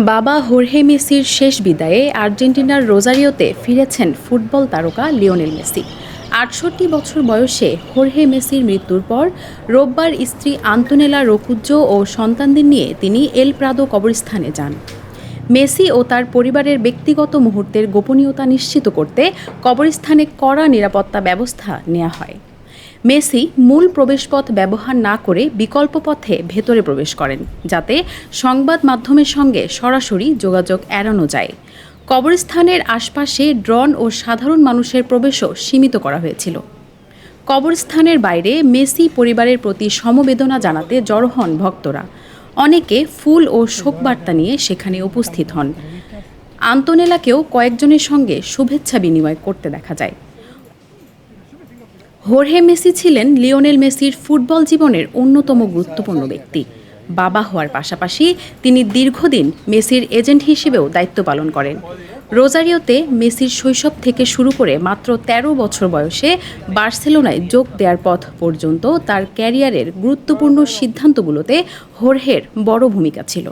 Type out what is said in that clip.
বাবা হোর্হে মেসির শেষ বিদায়ে আর্জেন্টিনার রোজারিওতে ফিরেছেন ফুটবল তারকা লিওনেল মেসি। ৬৮ বছর বয়সে হোর্হে মেসির মৃত্যুর পর রোববার স্ত্রী আন্তোনেলা রোকুজ্জো ও সন্তানদের নিয়ে তিনি এল প্রাদো কবরস্থানে যান। মেসি ও তার পরিবারের ব্যক্তিগত মুহূর্তের গোপনীয়তা নিশ্চিত করতে কবরস্থানে কড়া নিরাপত্তা ব্যবস্থা নেওয়া হয়। মেসি মূল প্রবেশপথ ব্যবহার না করে বিকল্প পথে ভেতরে প্রবেশ করেন, যাতে সংবাদ মাধ্যমের সঙ্গে সরাসরি যোগাযোগ এড়ানো যায়। কবরস্থানের আশপাশে ড্রোন ও সাধারণ মানুষের প্রবেশও সীমিত করা হয়েছিল। কবরস্থানের বাইরে মেসি পরিবারের প্রতি সমবেদনা জানাতে জড়ো হন ভক্তরা। অনেকে ফুল ও শোকবার্তা নিয়ে সেখানে উপস্থিত হন। আন্তোনেলাকেও কয়েকজনের সঙ্গে শুভেচ্ছা বিনিময় করতে দেখা যায়। হোর্হে মেসি ছিলেন লিওনেল মেসির ফুটবল জীবনের অন্যতম গুরুত্বপূর্ণ ব্যক্তি। বাবা হওয়ার পাশাপাশি তিনি দীর্ঘদিন মেসির এজেন্ট হিসেবেও দায়িত্ব পালন করেন। রোজারিওতে মেসির শৈশব থেকে শুরু করে মাত্র ১৩ বছর বয়সে বার্সেলোনায় যোগ দেওয়ার পথ পর্যন্ত তার ক্যারিয়ারের গুরুত্বপূর্ণ সিদ্ধান্তগুলোতে হোর্হের বড় ভূমিকা ছিল।